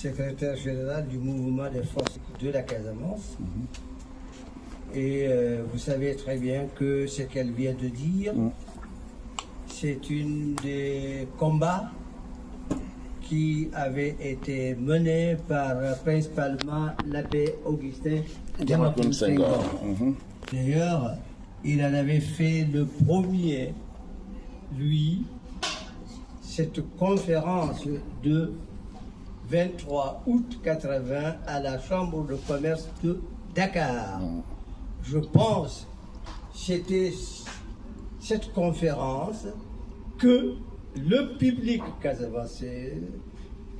secrétaire général du mouvement des forces de la Casamance. Et vous savez très bien que ce qu'elle vient de dire, c'est une des combats qui avait été mené par principalement l'abbé Augustin Diamacoune Senghor. D'ailleurs, il en avait fait le premier, lui, cette conférence de 23 août 80 à la Chambre de commerce de Dakar. Je pense que c'était cette conférence que le public casamançais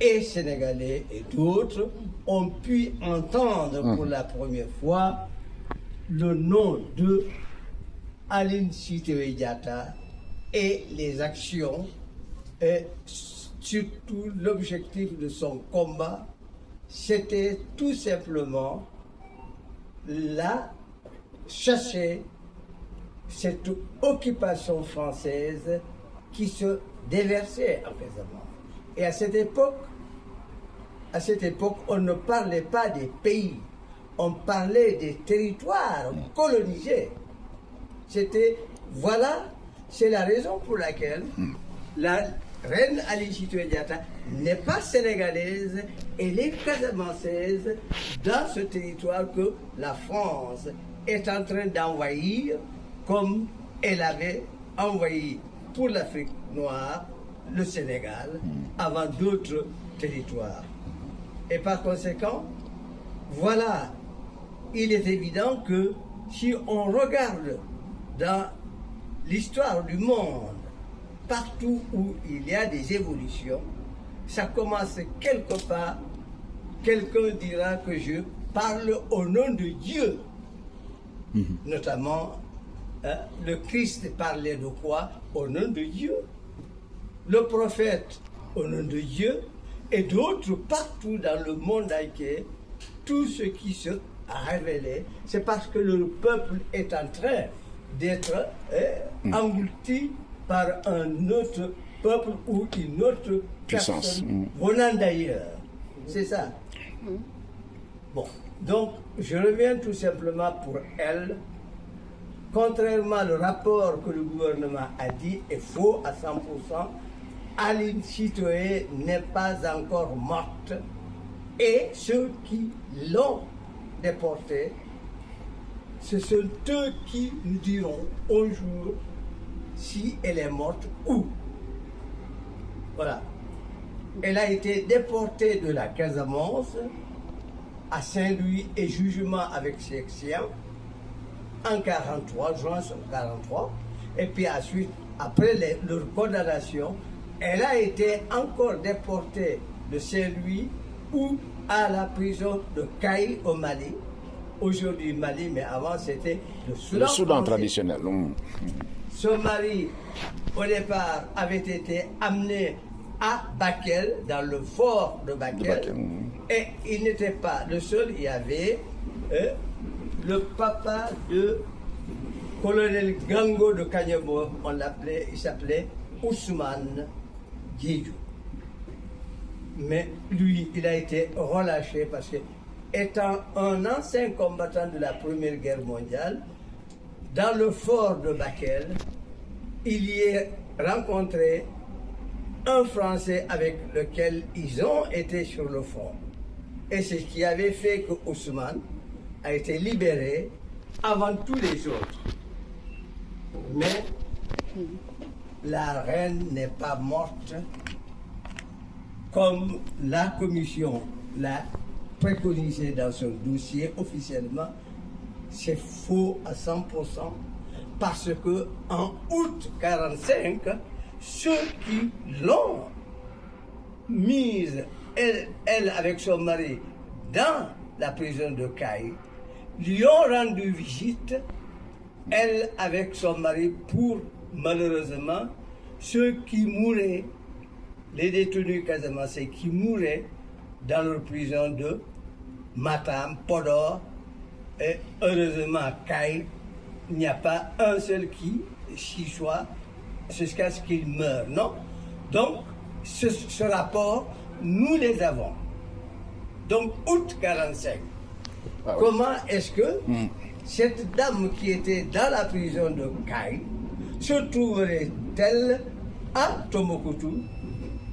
et sénégalais et d'autres ont pu entendre pour la première fois le nom de Aline Sitoé Diatta et les actions et surtout l'objectif de son combat, c'était tout simplement chasser cette occupation française qui se déversait en Casamance. Et à cette époque, on ne parlait pas des pays, on parlait des territoires colonisés. C'est la raison pour laquelle la reine Aline Sitoé Diatta n'est pas sénégalaise, elle est casamançaise dans ce territoire que la France est en train d'envahir comme elle avait envahi pour l'Afrique noire le Sénégal avant d'autres territoires. Et par conséquent, voilà, il est évident que si on regarde dans l'histoire du monde, partout où il y a des évolutions, ça commence quelque part, quelqu'un dira que je parle au nom de Dieu. Notamment, le Christ parlait de quoi? Au nom de Dieu. Le prophète au nom de Dieu, et d'autres partout dans le monde entier, tout ce qui se révélé, c'est parce que le peuple est en train d'être englouti par un autre peuple ou une autre personne venant d'ailleurs. C'est ça. Bon, donc je reviens tout simplement pour elle. Contrairement au rapport que le gouvernement a dit est faux à 100%, Aline Sitoé n'est pas encore morte et ceux qui l'ont déportée, ce sont eux qui nous diront un jour si elle est morte ou. Voilà. Elle a été déportée de la Casamance à Saint-Louis et jugement avec section en 43, juin 43, et puis ensuite, après leur condamnation, elle a été encore déportée de Saint-Louis ou à la prison de Caï au Mali. Aujourd'hui Mali, mais avant c'était le Soudan traditionnel. Son mari, au départ, avait été amené à Bakel, dans le fort de Bakel, et il n'était pas le seul, il y avait le papa de colonel Gango de Kanyabo, il s'appelait Ousmane Diédhiou. Mais lui, il a été relâché parce que, étant un ancien combattant de la Première Guerre mondiale, dans le fort de Bakel, il y a rencontré un Français avec lequel ils ont été sur le front. Et c'est ce qui avait fait que Ousmane a été libéré avant tous les autres. Mais la reine n'est pas morte comme la commission l'a préconisé dans son dossier officiellement. C'est faux à 100% parce que en août 45, ceux qui l'ont mise, elle avec son mari, dans la prison de Caï, lui ont rendu visite, elle avec son mari, pour malheureusement ceux qui mouraient, les détenus casamançais qui mouraient dans leur prison de Matam, Podor, et heureusement Caï, il n'y a pas un seul qui soit jusqu'à ce qu'il meure, non? Donc, ce rapport, nous les avons. Donc, août 45. Ah, Comment est-ce que cette dame qui était dans la prison de Caille se trouverait-elle à Tombouctou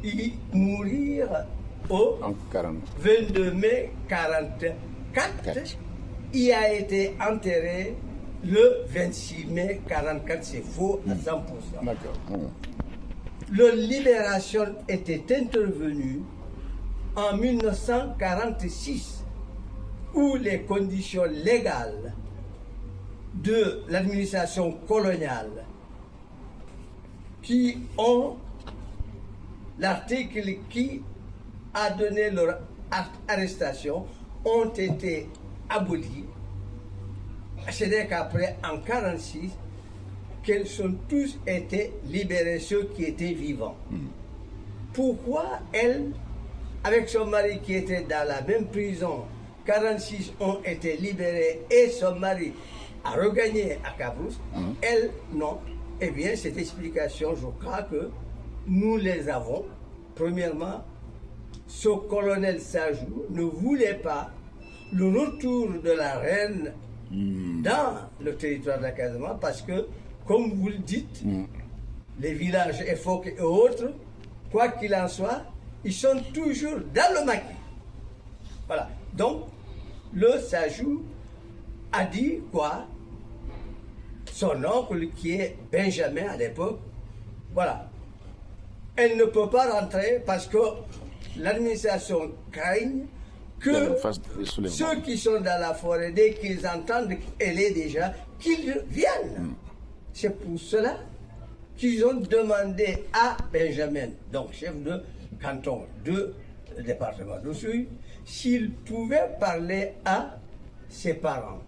y mourir au en 40. 22 mai 44? Il a été enterré le 26 mai 44, c'est faux à 100%. D'accord. La libération était intervenue en 1946, où les conditions légales de l'administration coloniale qui ont l'article qui a donné leur arrestation ont été abolies. C'est qu'après, en 1946, qu'ils sont tous été libérés, ceux qui étaient vivants. Pourquoi elle, avec son mari qui était dans la même prison, 46 ont été libérés et son mari a regagné à Cabrousse, elle, non. Eh bien, cette explication, je crois que nous les avons. Premièrement, ce colonel Sajou ne voulait pas le retour de la reine dans le territoire de la Casamance parce que, comme vous le dites, les villages Efok et autres, quoi qu'il en soit, ils sont toujours dans le maquis. Voilà. Donc, le Sajou a dit quoi? Son oncle, qui est Benjamin à l'époque, voilà. Elle ne peut pas rentrer parce que l'administration craigne que ceux qui sont dans la forêt, dès qu'ils entendent qu'elle est déjà, qu'ils viennent. C'est pour cela qu'ils ont demandé à Benjamin, donc chef de canton de département d'Oussouye, s'il pouvait parler à ses parents.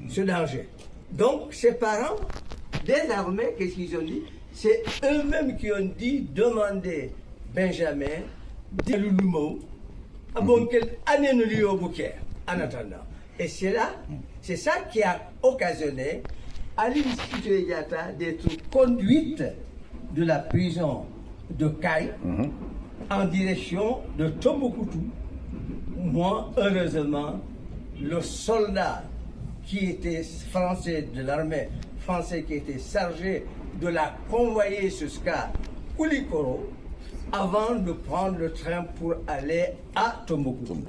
Ce danger. Donc, ses parents, désormais, qu'est-ce qu'ils ont dit? C'est eux-mêmes qui ont dit demander Benjamin de Louloumo à bon quelle année nous lui au bouquet en attendant. Et c'est là, c'est ça qui a occasionné Ali Sitoé Diatta d'être conduite de la prison de Caille en direction de Tombouctou. Moi, heureusement, le soldat qui était français de l'armée française qui était chargé de la convoyer jusqu'à Koulikoro avant de prendre le train pour aller à Tombouctou.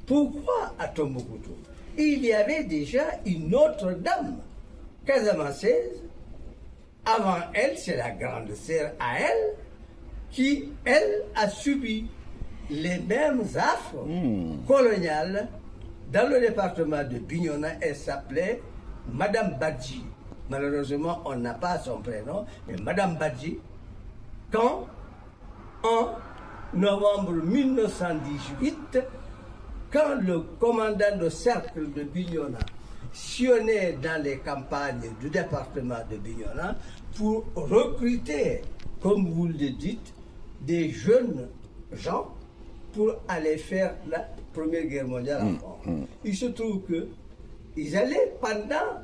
Pourquoi à Tombouctou? Il y avait déjà une autre dame, casamançaise. Avant elle, c'est la grande sœur à elle, qui, elle, a subi les mêmes affres coloniales dans le département de Bignona. Elle s'appelait Madame Badji. Malheureusement, on n'a pas son prénom, mais Madame Badji, quand, en novembre 1918, quand le commandant de cercle de Bignona sillonnait dans les campagnes du département de Bignona pour recruter, comme vous le dites, des jeunes gens pour aller faire la Première Guerre mondiale en France. Il se trouve que ils allaient pendant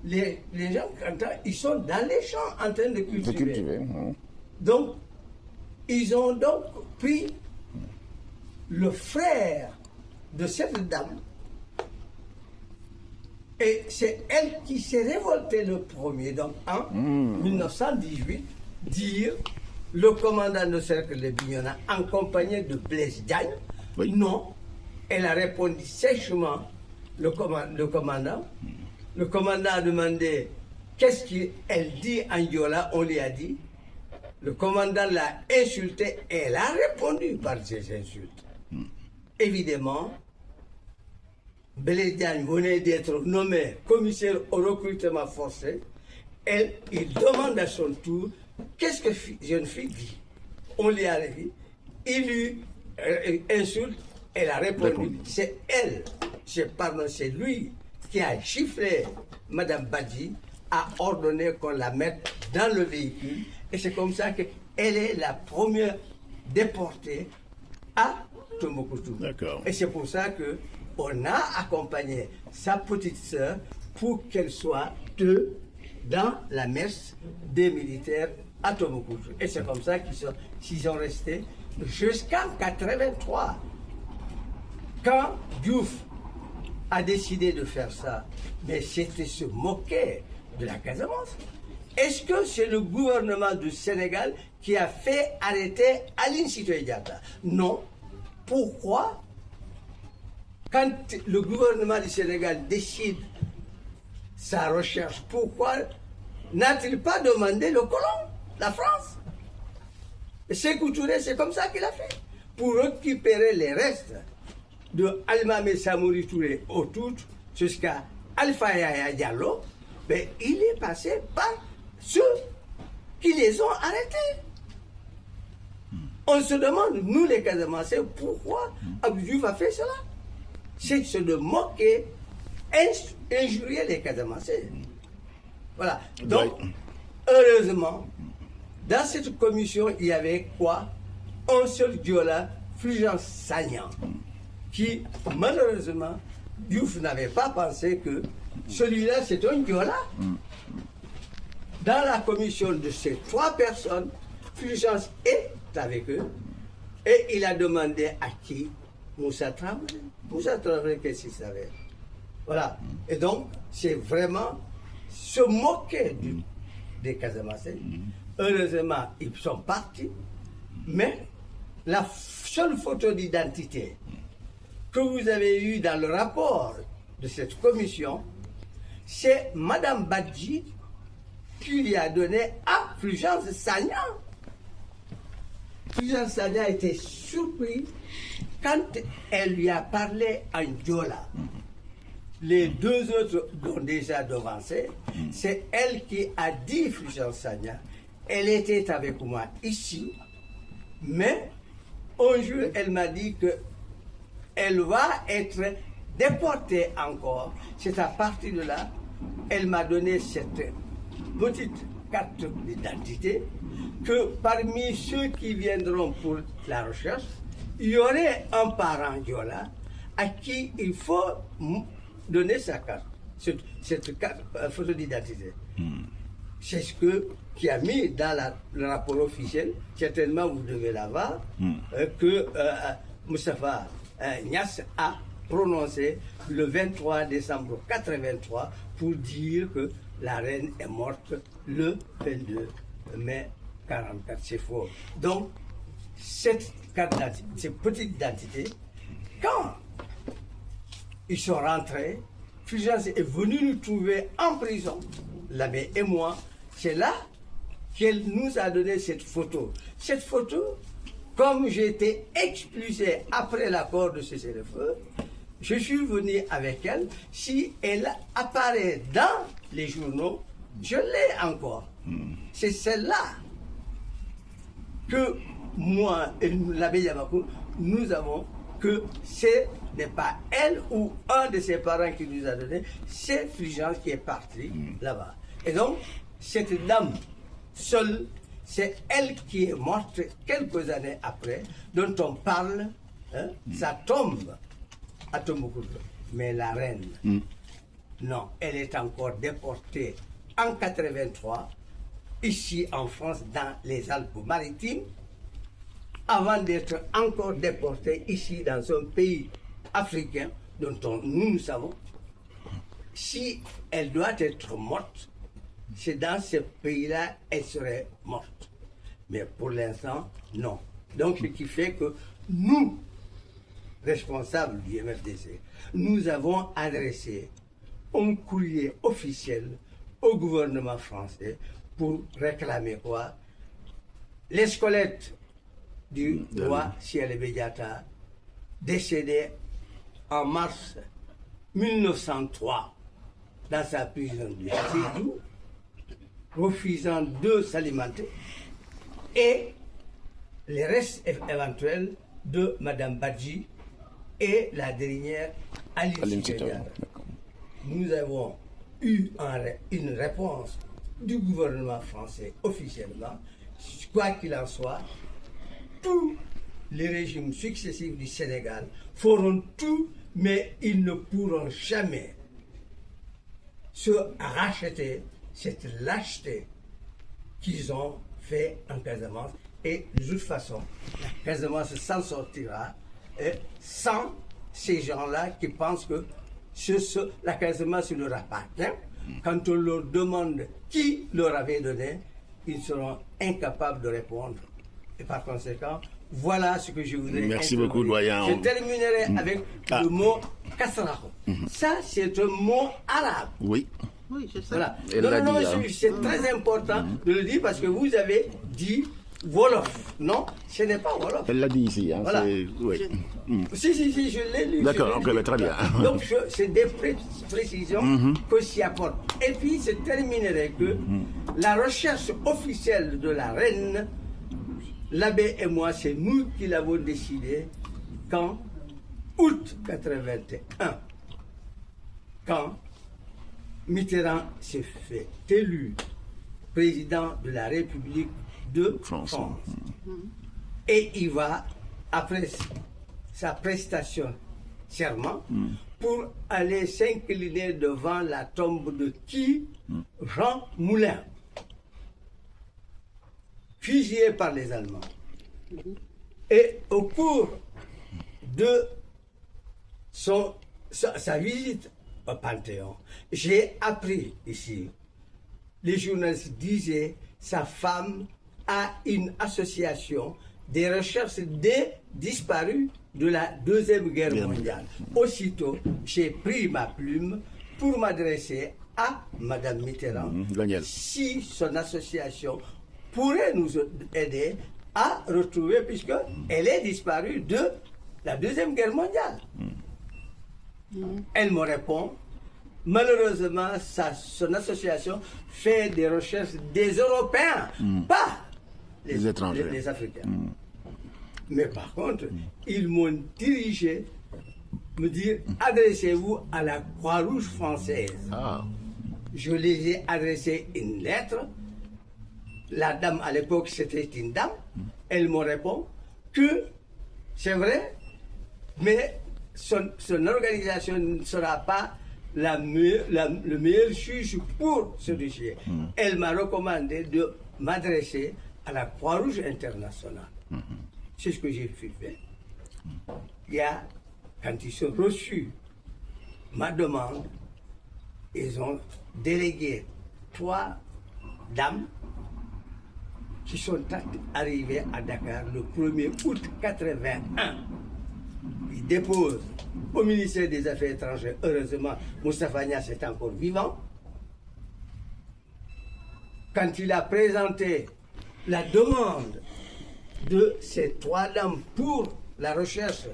les gens, quand ils sont dans les champs en train de cultiver. Donc, ils ont donc pris le frère de cette dame et c'est elle qui s'est révoltée le premier. Donc, en 1918, dire le commandant de cercle de Bignona, accompagné de Blaise Diagne, non. Elle a répondu sèchement, le commandant. Le commandant a demandé qu'est-ce qu'elle dit en Yola. On lui a dit. Le commandant l'a insultée et elle a répondu par ces insultes. Évidemment, Blaise Diagne venait d'être nommé commissaire au recrutement forcé. Il demande à son tour qu'est-ce que jeune fille dit. On lui a dit, il lui insulte, elle a répondu, c'est elle, c'est lui qui a chiffré Madame Badji, a ordonné qu'on la mette dans le véhicule, et c'est comme ça qu'elle est la première déportée à Tombouctou. Et c'est pour ça qu'on a accompagné sa petite sœur pour qu'elle soit dans la messe des militaires à Tombouctou. Et c'est comme ça qu'ils sont restés jusqu'en 83, quand Diouf a décidé de faire ça, mais c'était se moquer de la Casamance. Est-ce que c'est le gouvernement du Sénégal qui a fait arrêter Aline Sitoé Diatta? Non. Pourquoi? Quand le gouvernement du Sénégal décide sa recherche, pourquoi n'a-t-il pas demandé le colon, la France? Sékou Touré, c'est comme ça qu'il a fait. Pour récupérer les restes de Almamé Samori Touré au tout jusqu'à Alpha Yaya Diallo, mais il est passé par ceux qui les ont arrêtés. On se demande, nous les Casamancés, pourquoi Abdou Diouf a fait cela? C'est de moquer, injurier les Casamancés. Voilà. Donc, heureusement, dans cette commission, il y avait quoi? Un seul Diola, Fulgence Sagnan, qui, malheureusement, Diouf n'avait pas pensé que celui-là, c'est un Diola. Dans la commission de ces 3 personnes, Fulgence est avec eux, et il a demandé à qui? Moussa Traoré. Moussa Traoré, qu'est-ce qu'il savait? Voilà. Et donc, c'est vraiment se moquer des Casamancés. Heureusement, ils sont partis, mais la seule photo d'identité que vous avez eue dans le rapport de cette commission, c'est Madame Badji qui lui a donné à Fulgence Sagnan. Fulgence Sagnan était surpris quand elle lui a parlé en Diola. Les 2 autres l'ont déjà devancé. C'est elle qui a dit, Fulgence Sagnan, elle était avec moi ici, mais un jour elle m'a dit que elle va être déportée encore. C'est à partir de là, elle m'a donné cette petite carte d'identité que parmi ceux qui viendront pour la recherche, il y aurait un parent Diola à qui il faut donner sa carte, cette carte, photo d'identité. C'est ce qui a mis dans le rapport officiel, certainement vous devez l'avoir, que Moustapha Niasse a prononcé le 23 décembre 83 pour dire que la reine est morte le 22 mai 44. C'est faux. Donc, cette carte d'identité, cette petite identité, quand ils sont rentrés, Fulgence est venue nous trouver en prison, l'abbé et moi. C'est là qu'elle nous a donné cette photo. Cette photo, comme j'ai été expulsé après l'accord de cessez-le-feu, je suis venu avec elle. Si elle apparaît dans les journaux, je l'ai encore. C'est celle-là que moi et l'abbé Yabakou, nous avons, que ce n'est pas elle ou un de ses parents qui nous a donné, c'est Fulgence qui est parti là-bas. Et donc, cette dame seule, c'est elle qui est morte quelques années après, dont on parle, ça tombe à Tombouctou. Mais la reine, non, elle est encore déportée en 83, ici en France, dans les Alpes-Maritimes, avant d'être encore déportée ici dans un pays africain dont nous savons. Si elle doit être morte, c'est dans ce pays-là elle serait morte. Mais pour l'instant, non. Donc ce qui fait que nous, responsables du MFDC, nous avons adressé un courrier officiel au gouvernement français pour réclamer quoi? Les squelettes du roi Siele Diatta, décédé en mars 1903 dans sa prison de Sédhiou, refusant de s'alimenter, et les restes éventuels de Madame Badji et la dernière Aline Sitoé Diatta. Nous avons eu une réponse du gouvernement français officiellement. Quoi qu'il en soit, tous les régimes successifs du Sénégal feront tout, mais ils ne pourront jamais se racheter cette lâcheté qu'ils ont fait en Casamance Et de toute façon, la Casamance s'en sortira sans ces gens-là qui pensent que la Casamance leur appartient. Quand on leur demande qui leur avait donné, ils seront incapables de répondre. Et par conséquent, voilà ce que je voudrais dire. Merci beaucoup, doyen. Je terminerai avec le mot kasraho. Ça, c'est un mot arabe. Oui. Oui, je sais. Voilà. Non, c'est très important de le dire parce que vous avez dit Wolof. Non, ce n'est pas Wolof. Elle l'a dit ici. Hein, voilà. Oui. Si, je l'ai lu. D'accord, ok, très bien. Donc, c'est des précisions que s'y apporte. Et puis, je terminerai que la recherche officielle de la reine, l'abbé et moi, c'est nous qui l'avons décidé qu'en août 81, quand Mitterrand s'est fait élu président de la République de France. Et il va, après sa prestation serment, pour aller s'incliner devant la tombe de qui? Jean Moulin, fusillé par les Allemands. Et au cours de sa visite au Panthéon, j'ai appris ici, les journalistes disaient, sa femme a une association des recherches des disparus de la Deuxième Guerre mondiale. Aussitôt, j'ai pris ma plume pour m'adresser à Madame Mitterrand, si son association pourrait nous aider à retrouver, puisqu'elle est disparue de la Deuxième Guerre mondiale. Elle me répond, malheureusement, son association fait des recherches des Européens, pas les étrangers, les Africains. Mais par contre, ils m'ont dirigé, me dire, adressez-vous à la Croix-Rouge française. Je les ai adressé une lettre. La dame, à l'époque, c'était une dame. Elle me répond que c'est vrai, mais son organisation ne sera pas le meilleur juge pour ce dossier. Elle m'a recommandé de m'adresser à la Croix-Rouge internationale. C'est ce que j'ai fait. Quand ils ont reçu ma demande, ils ont délégué 3 dames qui sont arrivées à Dakar le 1er août 81. Ils déposent au ministère des Affaires étrangères. Heureusement, Moustapha Niasse est encore vivant. Quand il a présenté la demande de ces 3 dames pour la recherche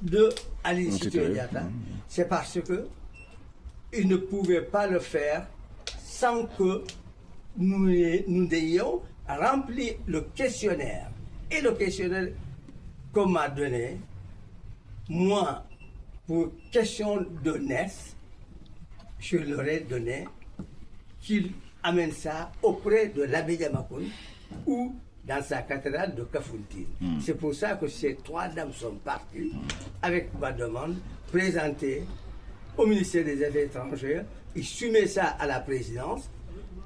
de Aline Sitoé Diatta, c'est parce que il ne pouvait pas le faire sans que nous ayons rempli le questionnaire. Et le questionnaire qu'on m'a donné, moi, pour question de NES, je leur ai donné qu'il amène ça auprès de l'abbé Diamacoune ou dans sa cathédrale de Kafountine. C'est pour ça que ces 3 dames sont parties avec ma demande présentée au ministère des Affaires étrangères. Ils soumettent ça à la présidence,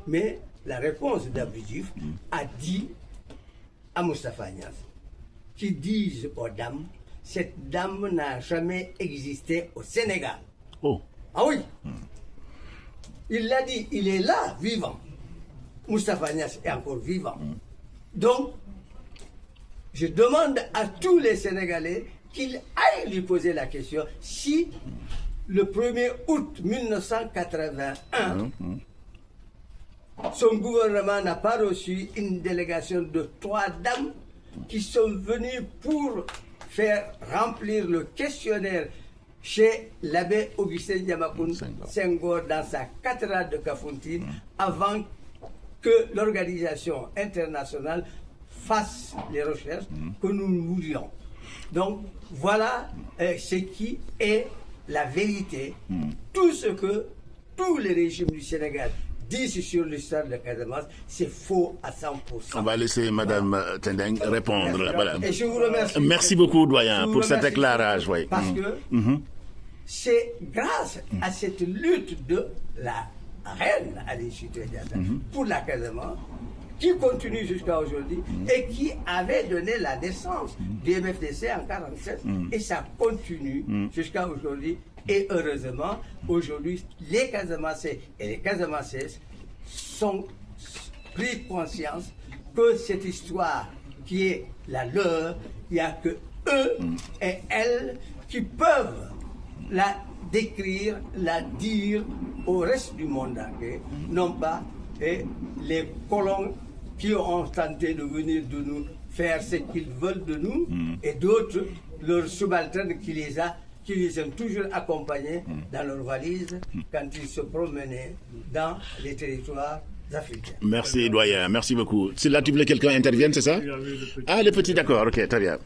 mais la réponse d'Abdou Diouf a dit à Moustapha Niasse qui disent aux dames, cette dame n'a jamais existé au Sénégal. Ah oui. Il l'a dit, il est là, vivant. Moustapha Niasse est encore vivant. Donc, je demande à tous les Sénégalais qu'ils aillent lui poser la question si le 1er août 1981, son gouvernement n'a pas reçu une délégation de 3 dames qui sont venues pour faire remplir le questionnaire chez l'abbé Augustin Diamacoune Senghor dans sa cathédrale de Kafountine avant que l'organisation internationale fasse les recherches que nous voulions. Donc voilà ce qui est la vérité. Tout ce que tous les régimes du Sénégal disent sur l'histoire de Casamance, c'est faux à 100%. On va laisser Mme Tendeng répondre. Voilà. Et je vous remercie. Merci beaucoup, doyen, pour cet éclairage. Parce que c'est grâce à cette lutte de la reine Aline Sitoé Diatta pour la Casamance qui continue jusqu'à aujourd'hui et qui avait donné la naissance du MFDC en 1947 et ça continue jusqu'à aujourd'hui. Et heureusement, aujourd'hui, les Casamassais et les Casamassaises sont pris conscience que cette histoire qui est la leur, il n'y a que eux et elles qui peuvent la décrire, la dire au reste du monde entier, non pas les colons qui ont tenté de venir de nous faire ce qu'ils veulent de nous et d'autres, leurs subalternes qui les ont toujours accompagnés dans leurs valises quand ils se promenaient dans les territoires africains. Merci, doyen. Merci beaucoup. C'est là, tu voulais que quelqu'un intervienne, c'est ça? Ah, le petit, d'accord. Ok, très bien.